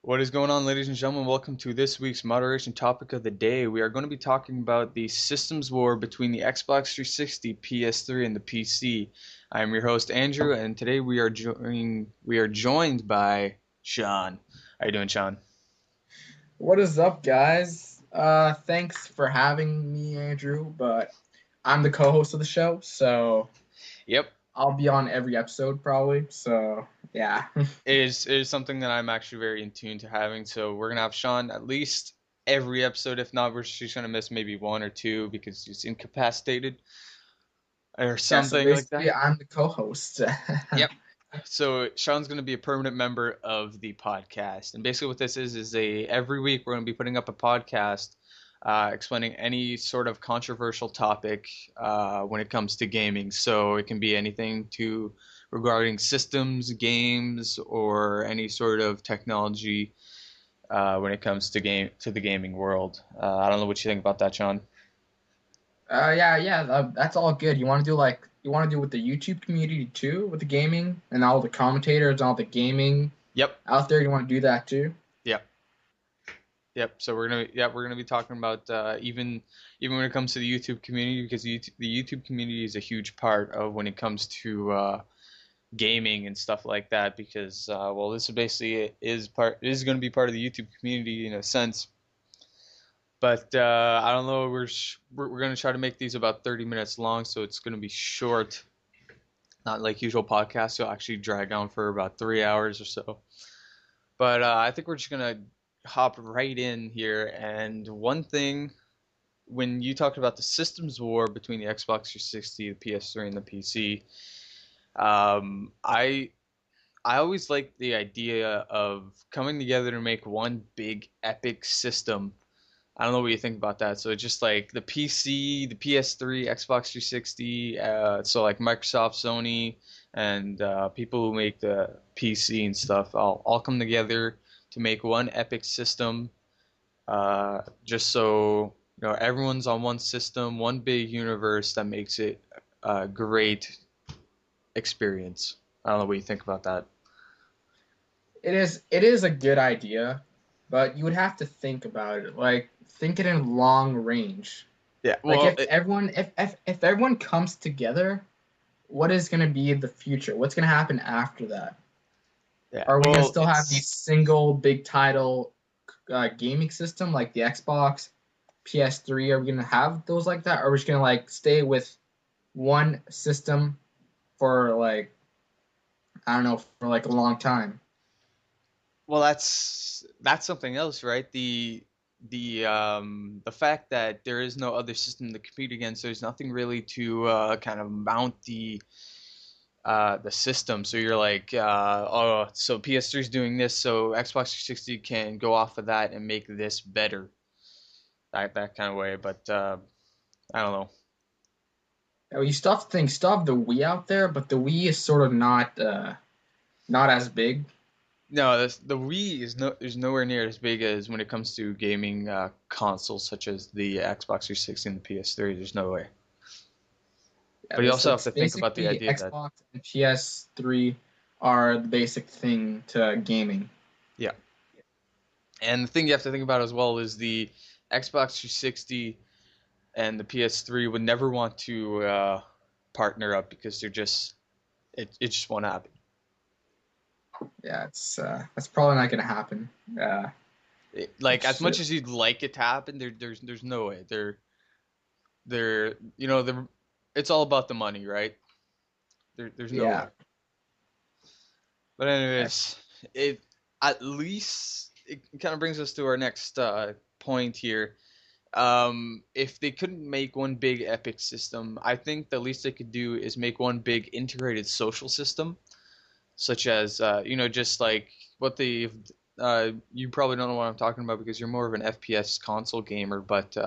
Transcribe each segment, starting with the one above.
What is going on, ladies and gentlemen? Welcome to this week's moderation topic of the day. We are going to be talking about the systems war between the Xbox 360, PS3, and the PC. I am your host, Andrew, and today we are joined by Sean. How you doing, Sean? What is up, guys? Thanks for having me, Andrew, but I'm the co-host of the show, so Yep, I'll be on every episode probably. So, yeah. it is something that I'm actually very in tune to having. So we're gonna have Sean at least every episode. If not, we're just gonna miss maybe one or two because he's incapacitated or Yeah, so something like that. basically I'm the co-host. Yep. So Sean's going to be a permanent member of the podcast, and basically what this is a every week we're going to be putting up a podcast explaining any sort of controversial topic when it comes to gaming. So it can be anything to regarding systems, games, or any sort of technology when it comes to the gaming world. I don't know what you think about that, Sean. Yeah, that's all good. You want to do with the YouTube community too, with the gaming and all the commentators and all the gaming Yep. out there. You want to do that too? Yep. Yep. So we're gonna be talking about even when it comes to the YouTube community because the YouTube community is a huge part of when it comes to gaming and stuff like that because well this is basically is going to be part of the YouTube community in a sense. But I don't know. We're gonna try to make these about 30 minutes long, so it's gonna be short, not like usual podcasts. You'll actually drag on for about 3 hours or so. But I think we're just gonna hop right in here. And one thing, when you talked about the systems war between the Xbox 360, the PS3, and the PC, I always liked the idea of coming together to make one big epic system. I don't know what you think about that. So it's just like the PC, the PS3, Xbox 360, so like Microsoft, Sony, and people who make the PC and stuff, all come together to make one epic system. Just so everyone's on one system, one big universe that makes it a great experience. I don't know what you think about that. It is a good idea, but you would have to think about it. Like think it in long range. Yeah, Like well, if everyone comes together, what is going to be the future? What's going to happen after that? yeah, Are we going to well, still have these single big title gaming system like the Xbox, PS3? Are we going to have those like that? Or are we just going to like stay with one system for like I don't know for like a long time? that's something else, right? The fact that there is no other system to compete against, there's nothing really to kind of mount the system. So you're like, oh, so PS3 is doing this, so Xbox 360 can go off of that and make this better, that kind of way. But I don't know. You still have the Wii out there, but the Wii is sort of not as big. No, the Wii is nowhere near as big as when it comes to gaming consoles such as the Xbox 360 and the PS3. There's no way. Yeah, But you also have it's to think about the basically idea that Xbox and PS3 are the basic thing to gaming. yeah. And the thing you have to think about as well is the Xbox 360 and the PS3 would never want to partner up because it just won't happen. Yeah, it's that's probably not gonna happen. Like as It's much as you'd like it to happen, there's no way. They're it's all about the money, right? There's no way. yeah, But anyways, it at least it kind of brings us to our next point here. If they couldn't make one big epic system, I think the least they could do is make one big integrated social system, such as just like what the you probably don't know what I'm talking about because you're more of an FPS console gamer, but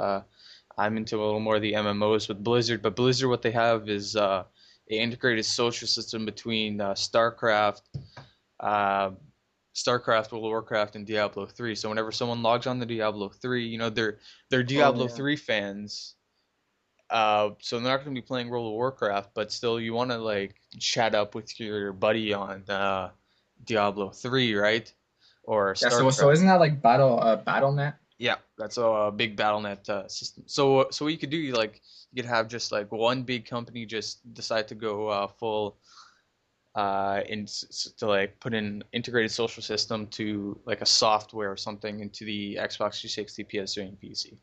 I'm into a little more of the MMOs with Blizzard. But Blizzard, what they have is a integrated social system between uh, StarCraft, World of Warcraft, and Diablo 3. So whenever someone logs on to Diablo 3, they're oh Diablo yeah, 3 fans. So they're not going to be playing World of Warcraft, but still you want to like chat up with your buddy on Diablo 3, right? or Yeah, so StarCraft. isn't that like BattleNet? Yeah, that's a big BattleNet system. So what you could do, you could have just like one big company just decide to go full to like put in integrated social system to like a software or something into the Xbox 360, PS3, and PC.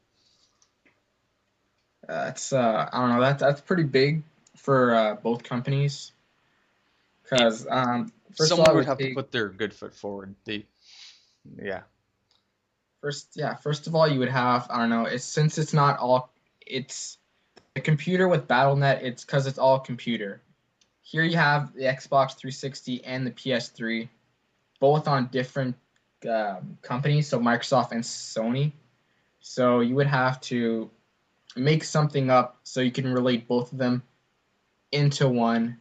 It's I don't know, that's pretty big for both companies It because first of all, Someone it would would have to take put their good foot forward. Yeah, first of all you would have, I don't know, it's since it's not all, it's the computer with BattleNet, it's because it's all computer. Here you have the Xbox 360 and the PS3, both on different companies, so Microsoft and Sony. So you would have to make something up so you can relate both of them into one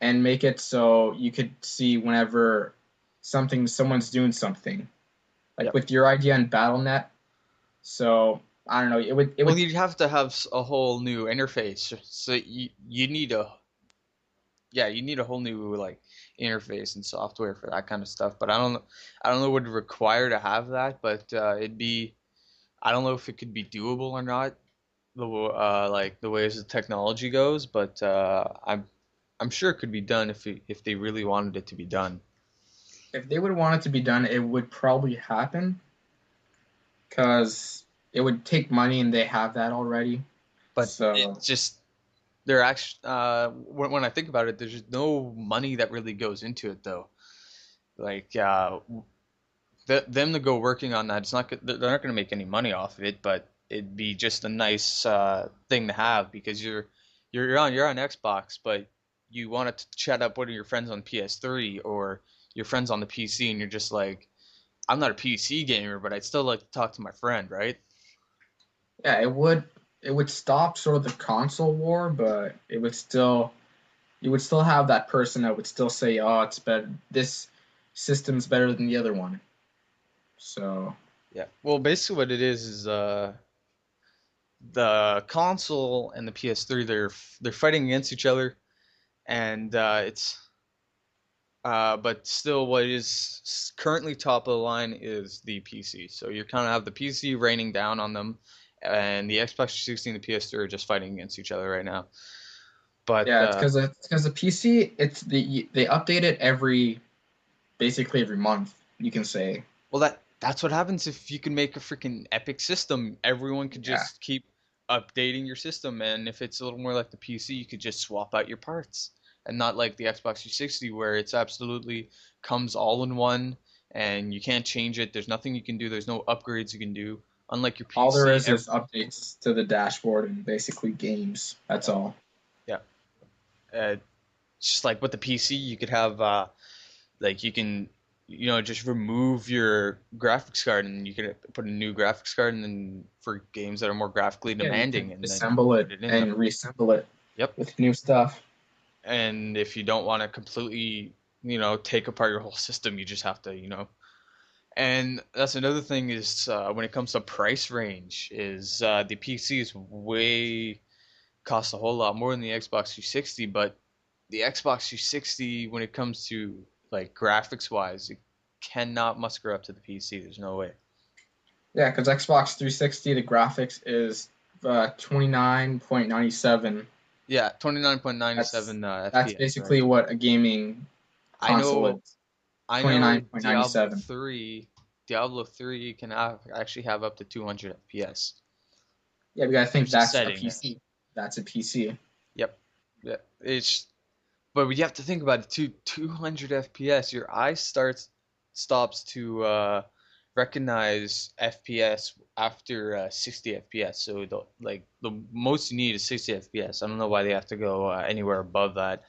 and make it so you could see whenever someone's doing something. Like yep. with your idea on BattleNet, so I don't know, it Well, would you'd have to have a whole new interface. So you need a yeah, you need a whole new like interface and software for that kind of stuff. But I don't know what would require to have that, but it'd be I don't know if it could be doable or not. Like the ways the technology goes, but I'm sure it could be done if they really wanted it to be done. if they would want it to be done, it would probably happen because it would take money and they have that already. But So it's just they're actually when I think about it, there's just no money that really goes into it though. Like them to go working on that, they're not going to make any money off of it, but it'd be just a nice thing to have because you're on Xbox, but you want to chat up one of your friends on PS3 or your friends on the PC, and you're just like, I'm not a PC gamer, but I'd still like to talk to my friend, right? yeah, it would stop sort of the console war, but it would still you would still have that person that would still say, "Oh, it's better. This system's better than the other one." So Yeah. Well, basically what it is the console and the PS3 they're fighting against each other, and it's but still, what is currently top of the line is the PC. So you kind of have the PC raining down on them, and the Xbox 360 and the PS3 are just fighting against each other right now. But yeah, it's because the PC they update it basically every month. You can say, well, that's what happens if you can make a freaking epic system. Everyone could yeah, just keep updating your system, and if it's a little more like the PC, you could just swap out your parts, and not like the Xbox 360 where it's absolutely comes all in one, and you can't change it. There's nothing you can do. There's no upgrades you can do. Unlike your all there PC, is updates to the dashboard and basically games. That's yeah, all. yeah. Uh, just like with the PC, you could have like you can just remove your graphics card and you can put a new graphics card and then for games that are more graphically Yeah, you can demanding and then assemble put it it in them. and reassemble it Yep. with new stuff. And if you don't want to completely take apart your whole system, you just have to and that's another thing is when it comes to price range is the PC is way costs a whole lot more than the Xbox 360, but the Xbox 360, when it comes to like graphics wise, it cannot muster up to the PC. There's no way. Yeah, because Xbox 360, the graphics is 29.97. Yeah, That's 29.97 that's FPS, right? basically what a gaming I console know, is. I know. Diablo 29.97. 3, can actually have up to 200 FPS. Yeah, but I think There's a that's a setting there. PC. That's a PC. Yep. Yeah. But you have to think about it too. 200 FPS, your eye stops to recognize FPS after 60 FPS. So the most you need is 60 FPS. I don't know why they have to go anywhere above that.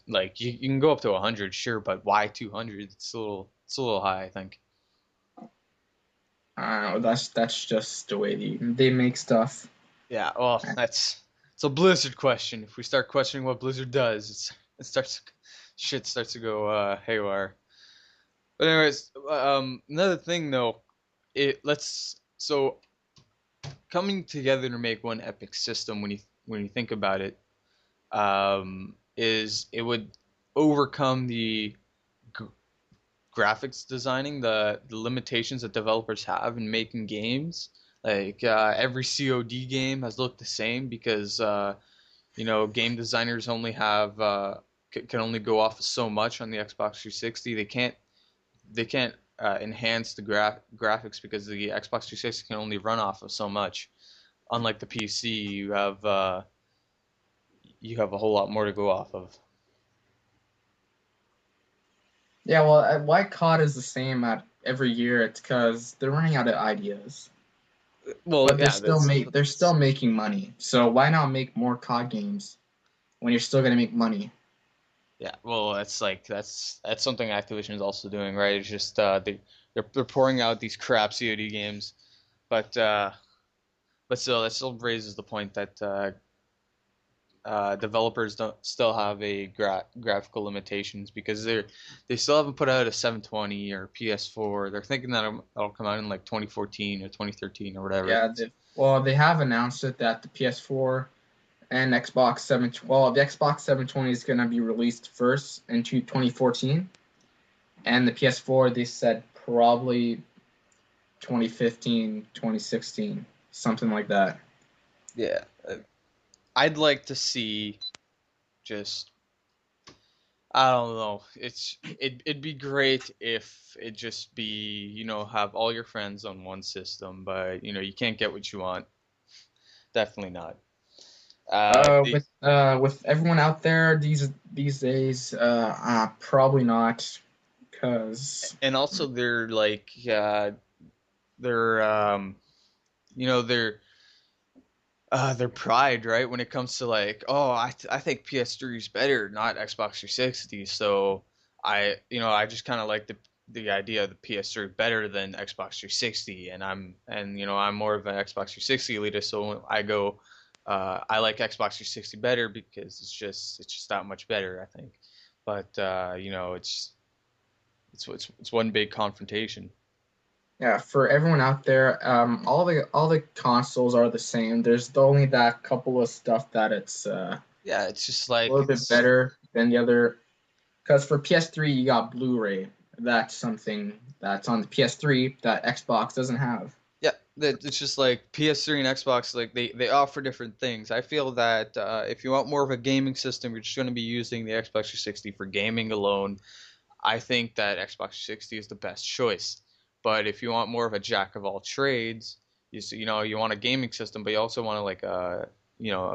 Like you can go up to 100, sure, but why 200? It's a little high, I think. I don't know. That's just the way they make stuff. Yeah, well, it's a Blizzard question. If we start questioning what Blizzard does, it starts shit starts to go haywire. But anyways, another thing though, it let's so coming together to make one epic system when you think about it, is it would overcome the graphics designing, the limitations that developers have in making games. Like every COD game has looked the same because game designers only have can only go off of so much on the Xbox 360. They can't enhance the graphics because the Xbox 360 can only run off of so much. Unlike the PC, you have a whole lot more to go off of. Yeah, well, why COD is the same at every year? It's because they're running out of ideas, Well, but yeah, they're still making money. So why not make more COD games when you're still gonna make money? yeah. Well, that's something Activision is also doing, right? It's just they're pouring out these crap COD games, but still, that still raises the point that developers don't still have a graphical limitations because they still haven't put out a 720 or PS4. They're thinking that it'll come out in like 2014 or 2013 or whatever. Yeah, they have announced it that the PS4 and Xbox 7. Well, the Xbox 720 is gonna be released first into 2014, and the PS4 they said probably 2015, 2016, something like that. Yeah, I'd like to see just I don't know. It'd be great if it just be have all your friends on one system, but you can't get what you want. Definitely not. The With everyone out there these days, probably not, because and also they're like they're their pride, right? When it comes to like, oh, I think PS3 is better, not Xbox 360. So I just kind of like the idea of the PS3 better than Xbox 360, and I'm more of an Xbox 360 elitist. So I go, I like Xbox 360 better because it's just that much better, I think. But it's one big confrontation. yeah, for everyone out there, all the consoles are the same. There's only that couple of stuff that it's Yeah, it's just a like little bit it's better than the other. Because for PS3, you got Blu-ray. That's something that's on the PS3 that Xbox doesn't have. Yeah, that it's just like PS3 and Xbox, like they offer different things. I feel that if you want more of a gaming system, you're just going to be using the Xbox 360 for gaming alone. I think that Xbox 360 is the best choice. But if you want more of a jack of all trades, you want a gaming system, but you also want like a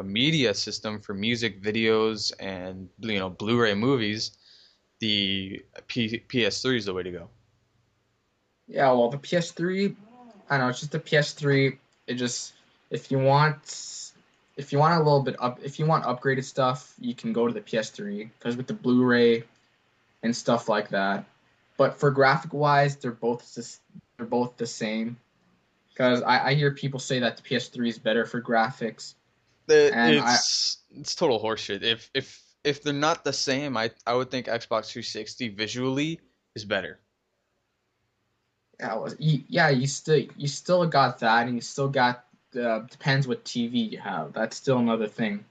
media system for music, videos, and Blu-ray movies. The PS3 is the way to go. Yeah, well, the PS3, I don't know, it's just the PS3. It just if you want a little bit up, if you want upgraded stuff, you can go to the PS3 because with the Blu-ray and stuff like that. But for graphic wise, they're both the same. Because I hear people say that the PS3 is better for graphics, and It's total horseshit. If they're not the same, I would think Xbox 360 visually is better. you still got that, and you still got depends what TV you have. That's still another thing.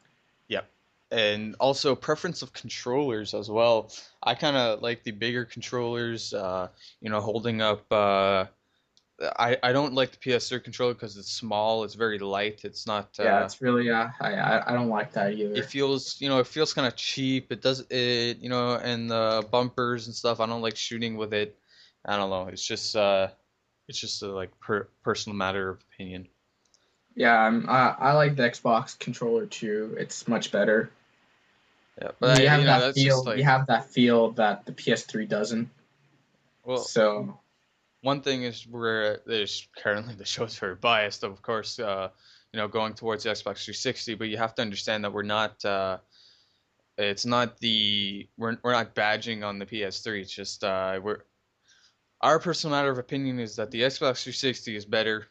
Yep. And also preference of controllers as well. I kind of like the bigger controllers. Holding up. I don't like the PS3 controller because it's small. It's very light. It's not. Yeah, it's really I don't like that It either. feels kind of cheap. It does it. And the bumpers and stuff. I don't like shooting with it. I don't know. It's just a like personal matter of opinion. Yeah, I like the Xbox controller too. It's much better. Yeah, but that's just You like, have that feel that the PS3 doesn't. well, So one thing is where there's currently the show's very biased, of course, going towards the Xbox 360, but you have to understand that it's not we're not badging on the PS3. It's just our personal matter of opinion is that the Xbox 360 is better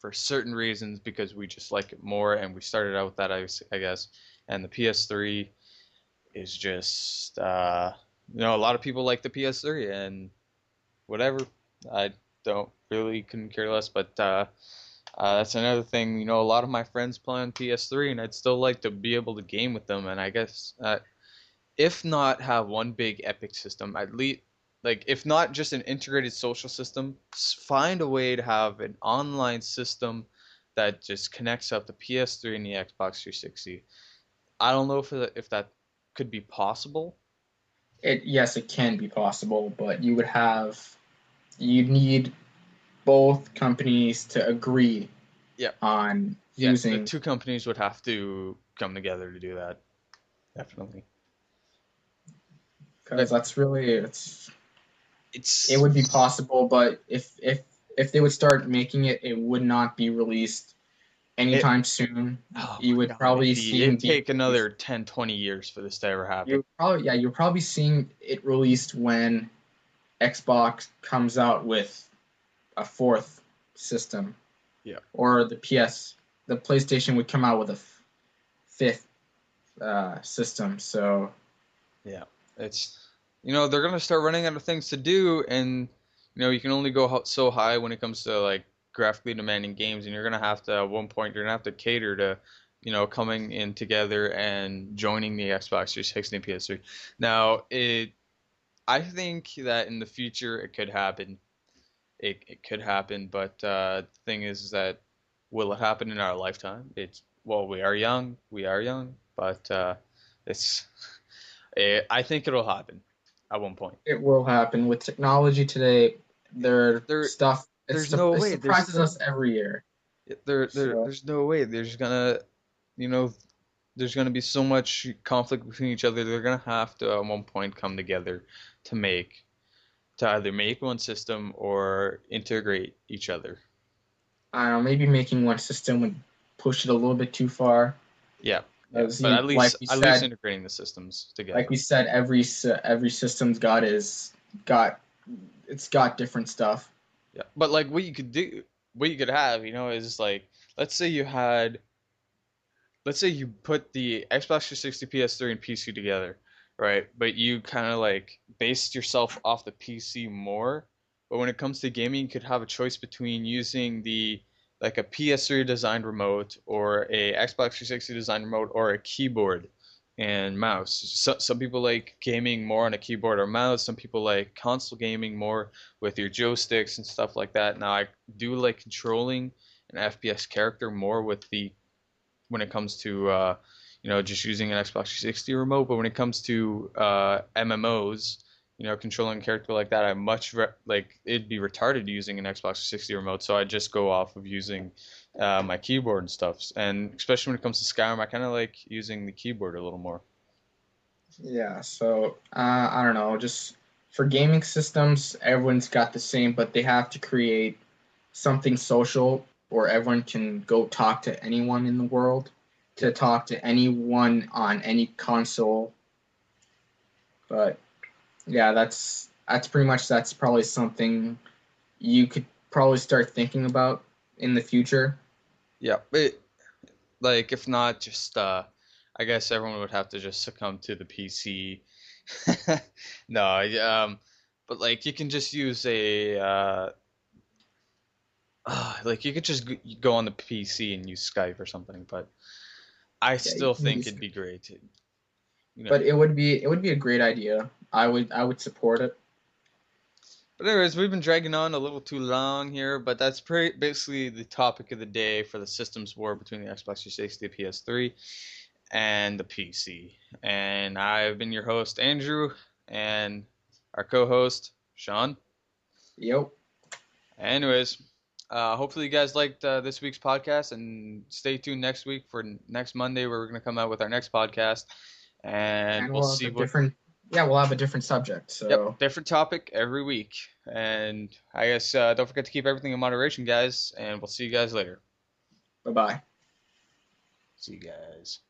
for certain reasons because we just like it more, and we started out with that, I guess, and the PS3 is just a lot of people like the PS3 and whatever. I don't really couldn't care less, but that's another thing. A lot of my friends play on PS3, and I'd still like to be able to game with them. And I guess if not have one big epic system, at least like if not just an integrated social system, find a way to have an online system that just connects up the PS3 and the Xbox 360. I don't know if that could be possible. Yes, it can be possible, but you'd need both companies to agree Yeah, on yeah, the using. two companies would have to come together to do that. Definitely. Because But that's really it it's would be possible, but if they would start making it, it would not be released it. anytime soon. Oh You my would God, probably it'd seeing the take another 10, 20 years for this to ever happen. you're probably seeing it released when Xbox comes out with a fourth system, Yeah, or the PlayStation would come out with a fifth system. So yeah. It's they're gonna start running out of things to do, and you can only go so high when it comes to like graphically demanding games, and you're gonna have to at one point you're gonna have to cater to coming in together and joining the Xbox 360 and PS3. Now, I think that in the future it could happen. It could happen, but the thing is that will it happen in our lifetime? It's well, we are young, but it's I think it'll happen at one point. it will happen with technology today. Their There, stuff there's no it way. surprises us every year. So There's no way. You know, there's gonna be so much conflict between each other. They're gonna have to at one point come together to either make one system or integrate each other. I don't know, maybe making one system would push it a little bit too far. Yeah, yeah. As But you, at least integrating the systems like together. we said, every system's got it's got different stuff. Yeah. But like what you could have, is like let's say you had let's say you put the Xbox 360, PS3, and PC together, right? But you kind of like based yourself off the PC more. But when it comes to gaming, you could have a choice between using the like a PS3 designed remote or a Xbox 360 designed remote or a keyboard and mouse. Some people like gaming more on a keyboard or mouse. Some people like console gaming more with your joysticks and stuff like that. Now I do like controlling an FPS character more with the when it comes to just using an Xbox 360 remote. But when it comes to MMOs, controlling a character like that, I like it'd be retarded using an Xbox 360 remote. So I just go off of using my keyboard and stuff. And especially when it comes to Skyrim, I kind of like using the keyboard a little more. Yeah, so I don't know, just for gaming systems, everyone's got the same, but they have to create something social where everyone can go talk to anyone in the world, to Yep. talk to anyone on any console. But yeah, that's probably something you could probably start thinking about in the future. Yeah. But like if not, just I guess everyone would have to just succumb to the PC. No, but like you can just use a like you could just go on the PC and use Skype or something, but I Yeah, you still can think use, it'd be great. You know. but it would be a great idea. I would support it. But anyways, we've been dragging on a little too long here, but that's pretty basically the topic of the day for the systems war between the Xbox 360, the PS3, and the PC. And I've been your host Andrew, and our co-host Sean. Yep. Anyways, hopefully you guys liked this week's podcast, and stay tuned next week for next Monday where we're going to come out with our next podcast, and And we'll we'll have see a what. different yeah, we'll have a different subject. Yep, So different topic every week, and I guess don't forget to keep everything in moderation, guys, and we'll see you guys later. bye bye. See you guys.